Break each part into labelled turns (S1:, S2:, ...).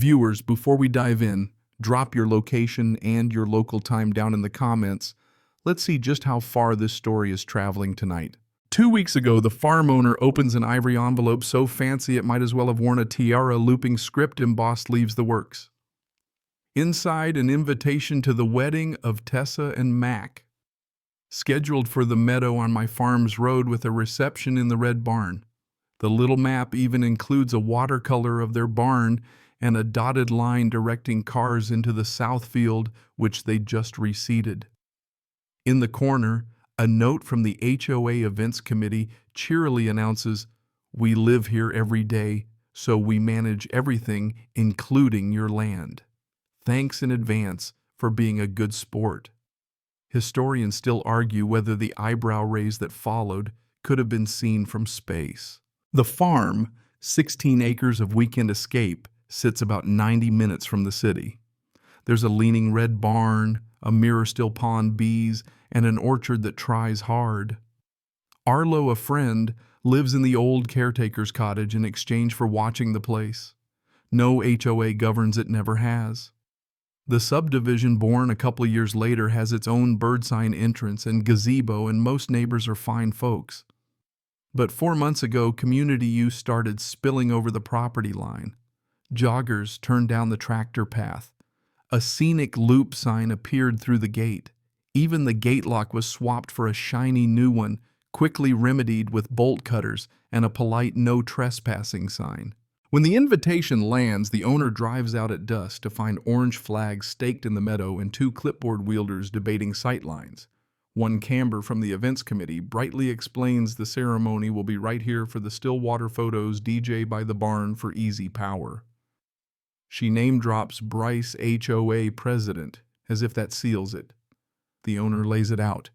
S1: Viewers, before we dive in, drop your location and your local time down in the comments. Let's see just how far this story is traveling tonight. 2 weeks ago, the farm owner opens an ivory envelope so fancy it might as well have worn a tiara. Looping script embossed leaves the works. Inside, an invitation to the wedding of Tessa and Mac, scheduled for the meadow on my farm's road with a reception in the red barn. The little map even includes a watercolor of their barn and a dotted line directing cars into the south field, which they just reseeded. In the corner, a note from the HOA Events Committee cheerily announces, "We live here every day, so we manage everything, including your land. Thanks in advance for being a good sport." Historians still argue whether the eyebrow raise that followed could have been seen from space. The farm, 16 acres of weekend escape, sits about 90 minutes from the city. There's a leaning red barn, a mirror-still pond bees, and an orchard that tries hard. Arlo, a friend, lives in the old caretaker's cottage in exchange for watching the place. No HOA governs it, never has. The subdivision, born a couple of years later, has its own bird sign entrance and gazebo, and most neighbors are fine folks. But 4 months ago, community use started spilling over the property line. Joggers turned down the tractor path. A scenic loop sign appeared through the gate. Even the gate lock was swapped for a shiny new one, quickly remedied with bolt cutters and a polite no trespassing sign. When the invitation lands, the owner drives out at dusk to find orange flags staked in the meadow and 2 clipboard wielders debating sightlines. One camber from the events committee brightly explains the ceremony will be right here for the still water photos, DJ by the barn for easy power. She name drops Bryce, HOA president, as if that seals it. The owner lays it out.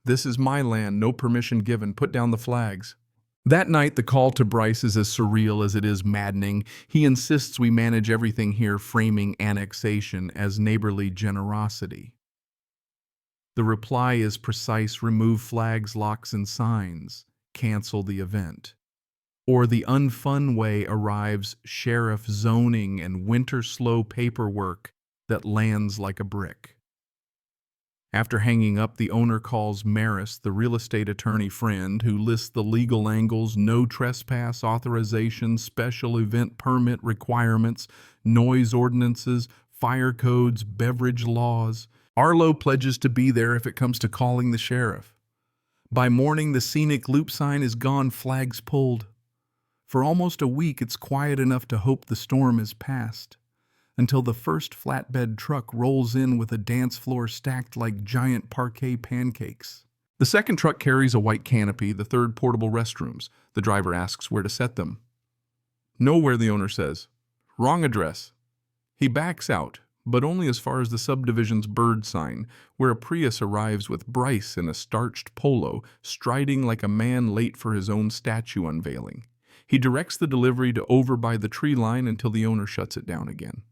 S1: "This is my land, no permission given, put down the flags." That night, the call to Bryce is as surreal as it is maddening. He insists we manage everything here, framing annexation as neighborly generosity. The reply is precise: remove flags, locks, and signs. Cancel the event. Or the unfun way arrives: sheriff, zoning, and winter slow paperwork that lands like a brick. After hanging up, the owner calls Maris, the real estate attorney friend, who lists the legal angles: no trespass authorization, special event permit requirements, noise ordinances, fire codes, beverage laws. Arlo pledges to be there if it comes to calling the sheriff. By morning, the scenic loop sign is gone, flags pulled. For almost a week, it's quiet enough to hope the storm is past, until the first flatbed truck rolls in with a dance floor stacked like giant parquet pancakes. The second truck carries a white canopy, the third portable restrooms. The driver asks where to set them. "Nowhere," the owner says. "Wrong address." He backs out, but only as far as the subdivision's bird sign, where a Prius arrives with Bryce in a starched polo, striding like a man late for his own statue unveiling. He directs the delivery to over by the tree line until the owner shuts it down again.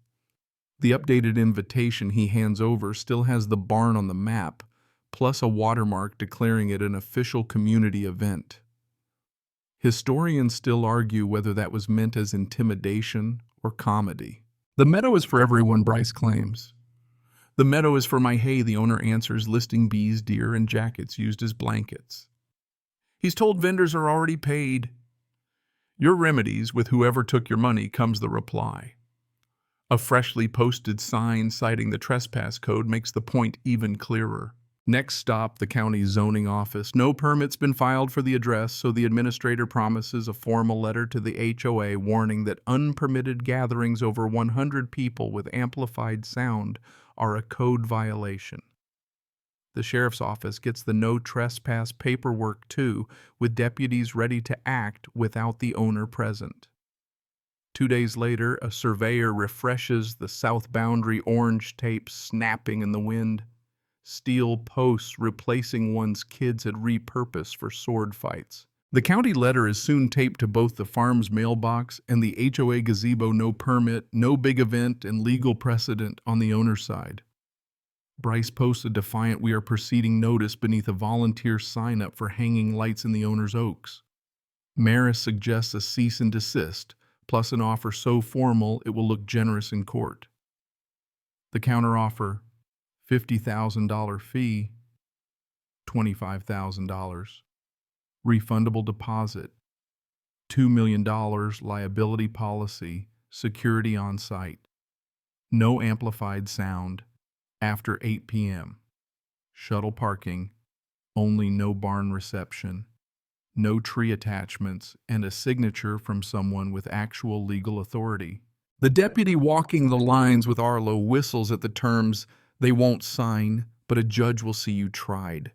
S1: The updated invitation he hands over still has the barn on the map, plus a watermark declaring it an official community event. Historians still argue whether that was meant as intimidation or comedy. "The meadow is for everyone," Bryce claims. "The meadow is for my hay," the owner answers, listing bees, deer, and jackets used as blankets. He's told vendors are already paid. "Your remedies with whoever took your money," comes the reply. A freshly posted sign citing the trespass code makes the point even clearer. Next stop, the county zoning office. No permit's been filed for the address, so the administrator promises a formal letter to the HOA warning that unpermitted gatherings over 100 people with amplified sound are a code violation. The sheriff's office gets the no trespass paperwork too, with deputies ready to act without the owner present. 2 days later, a surveyor refreshes the south boundary, orange tape snapping in the wind. Steel posts replacing ones kids had repurposed for sword fights. The county letter is soon taped to both the farm's mailbox and the HOA gazebo: no permit, no big event, and legal precedent on the owner's side. Bryce posts a defiant "we are proceeding" notice beneath a volunteer sign-up for hanging lights in the owner's oaks. Maris suggests a cease and desist, plus an offer so formal it will look generous in court. The counteroffer, $50,000 fee, $25,000. Refundable deposit, $2 million liability policy, security on site. No amplified sound after 8 p.m. Shuttle parking, only no barn reception. No tree attachments, and a signature from someone with actual legal authority. The deputy walking the lines with Arlo whistles at the terms, "They won't sign, but a judge will see you tried."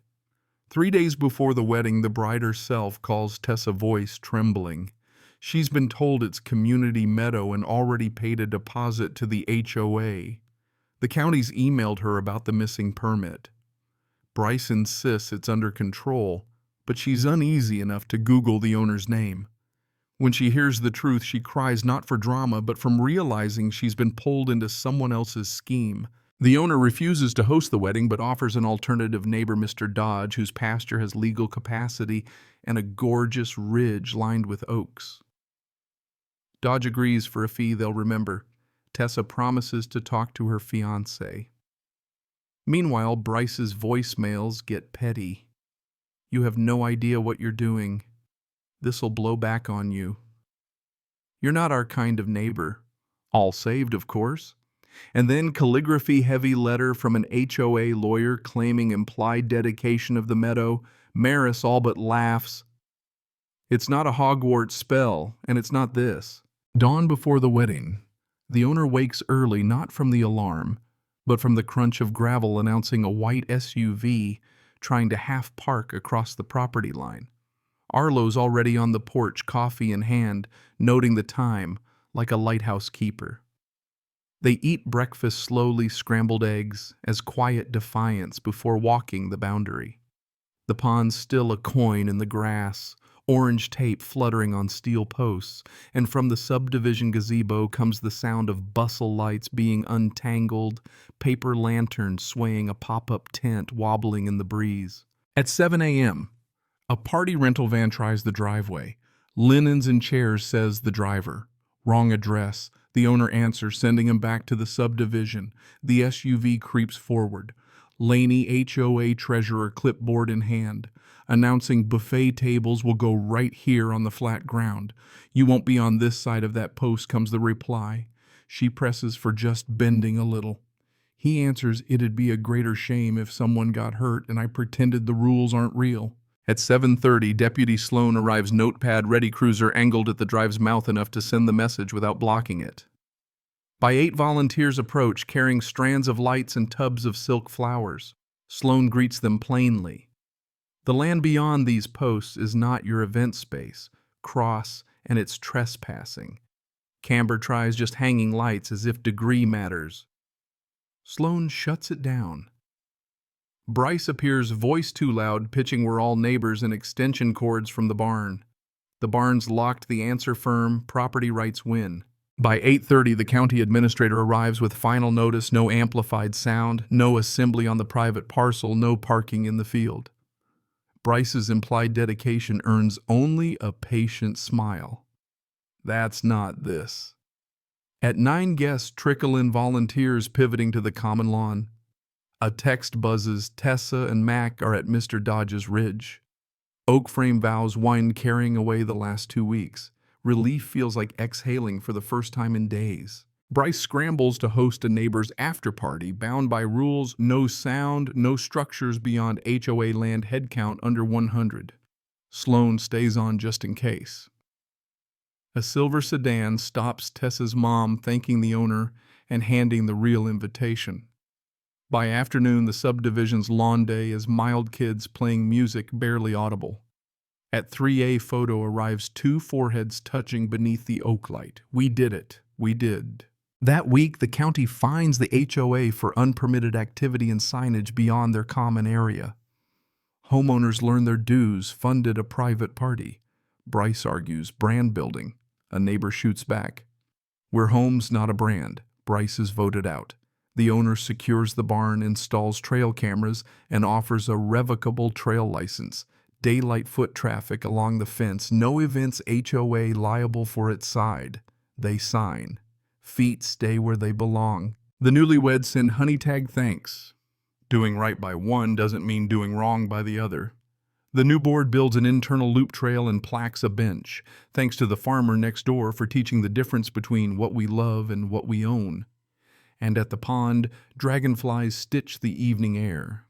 S1: 3 days before the wedding, the bride herself calls Tessa, voice trembling. She's been told it's community meadow and already paid a deposit to the HOA. The county's emailed her about the missing permit. Bryce insists it's under control, but she's uneasy enough to Google the owner's name. When she hears the truth, she cries not for drama, but from realizing she's been pulled into someone else's scheme. The owner refuses to host the wedding, but offers an alternative neighbor, Mr. Dodge, whose pasture has legal capacity and a gorgeous ridge lined with oaks. Dodge agrees for a fee they'll remember. Tessa promises to talk to her fiancé. Meanwhile, Bryce's voicemails get petty. "You have no idea what you're doing. This'll blow back on you. You're not our kind of neighbor." All saved, of course. And then calligraphy-heavy letter from an HOA lawyer claiming implied dedication of the meadow. Maris all but laughs. It's not a Hogwarts spell, and it's not this. Dawn before the wedding. The owner wakes early, not from the alarm, but from the crunch of gravel announcing a white SUV trying to half-park across the property line. Arlo's already on the porch, coffee in hand, noting the time, like a lighthouse keeper. They eat breakfast slowly, scrambled eggs, as quiet defiance before walking the boundary. The pond's still a coin in the grass, orange tape fluttering on steel posts, and from the subdivision gazebo comes the sound of bustle lights being untangled, paper lanterns swaying, a pop-up tent wobbling in the breeze. At 7 a.m., a party rental van tries the driveway. "Linens and chairs," says the driver. Wrong address. The owner answers, sending him back to the subdivision. The SUV creeps forward. Laney HOA treasurer, clipboard in hand, announcing buffet tables will go right here on the flat ground. "You won't be on this side of that post," comes the reply. She presses for just bending a little. He answers, "It'd be a greater shame if someone got hurt and I pretended the rules aren't real." At 7:30, Deputy Sloan arrives, notepad-ready, cruiser angled at the drive's mouth enough to send the message without blocking it. By 8, volunteers approach, carrying strands of lights and tubs of silk flowers. Sloan greets them plainly. The land beyond these posts is not your event space. Cross, and it's trespassing. Camber tries just hanging lights as if degree matters. Sloan shuts it down. Bryce appears, voice too loud, pitching "We're all neighbors" and extension cords from the barn. The barn's locked, the answer firm, property rights win. By 8:30, the county administrator arrives with final notice: no amplified sound, no assembly on the private parcel, no parking in the field. Bryce's implied dedication earns only a patient smile. That's not this. At 9, guests trickle in, volunteers pivoting to the common lawn. A text buzzes. Tessa and Mac are at Mr. Dodge's ridge. Oak frame vows wind carrying away the last 2 weeks. Relief feels like exhaling for the first time in days. Bryce scrambles to host a neighbor's after-party, bound by rules: no sound, no structures beyond HOA land, headcount under 100. Sloan stays on just in case. A silver sedan stops Tessa's mom, thanking the owner and handing the real invitation. By afternoon, the subdivision's lawn day is mild kids playing music barely audible. At 3, a photo arrives, 2 foreheads touching beneath the oak light. "We did it. We did." That week, the county fines the HOA for unpermitted activity and signage beyond their common area. Homeowners learn their dues, funded a private party. Bryce argues, brand building. A neighbor shoots back. "We're homes, not a brand." Bryce is voted out. The owner secures the barn, installs trail cameras, and offers a revocable trail license. Daylight foot traffic along the fence, no events HOA liable for its side. they sign. Feet stay where they belong. The newlyweds send honey tag thanks. Doing right by one doesn't mean doing wrong by the other. The new board builds an internal loop trail and plaques a bench, thanks to the farmer next door for teaching the difference between what we love and what we own. And at the pond, dragonflies stitch the evening air.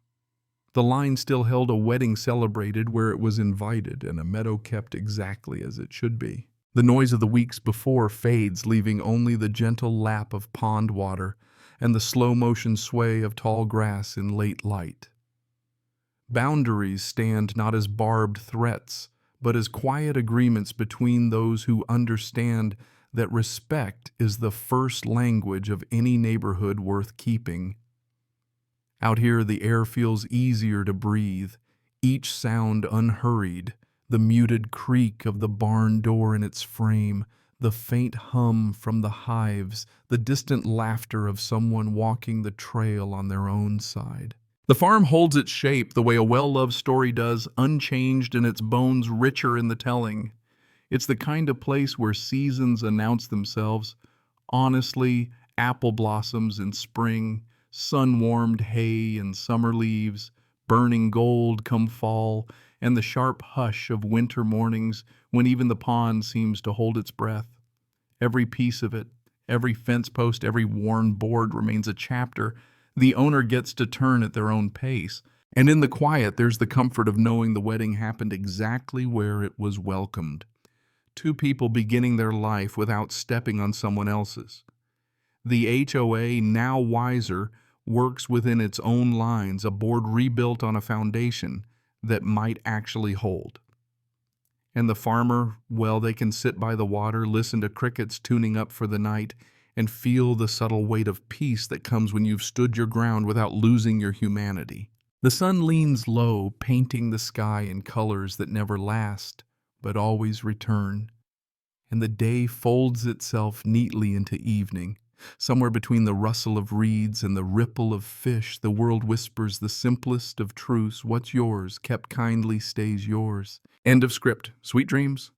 S1: The line still held a wedding celebrated where it was invited and a meadow kept exactly as it should be. The noise of the weeks before fades, leaving only the gentle lap of pond water and the slow-motion sway of tall grass in late light. Boundaries stand not as barbed threats, but as quiet agreements between those who understand that respect is the first language of any neighborhood worth keeping. Out here, the air feels easier to breathe, each sound unhurried, the muted creak of the barn door in its frame, the faint hum from the hives, the distant laughter of someone walking the trail on their own side. The farm holds its shape the way a well-loved story does, unchanged and its bones richer in the telling. It's the kind of place where seasons announce themselves. Honestly, apple blossoms in spring, sun-warmed hay and summer leaves, burning gold come fall, and the sharp hush of winter mornings when even the pond seems to hold its breath. Every piece of it, every fence post, every worn board remains a chapter. The owner gets to turn at their own pace, and in the quiet there's the comfort of knowing the wedding happened exactly where it was welcomed. Two people beginning their life without stepping on someone else's. The HOA, now wiser, works within its own lines, a board rebuilt on a foundation that might actually hold. And the farmer, well, they can sit by the water, listen to crickets tuning up for the night, and feel the subtle weight of peace that comes when you've stood your ground without losing your humanity. The sun leans low, painting the sky in colors that never last, but always return. And the day folds itself neatly into evening. Somewhere between the rustle of reeds and the ripple of fish, the world whispers the simplest of truths. What's yours, kept kindly, stays yours. End of script. Sweet dreams.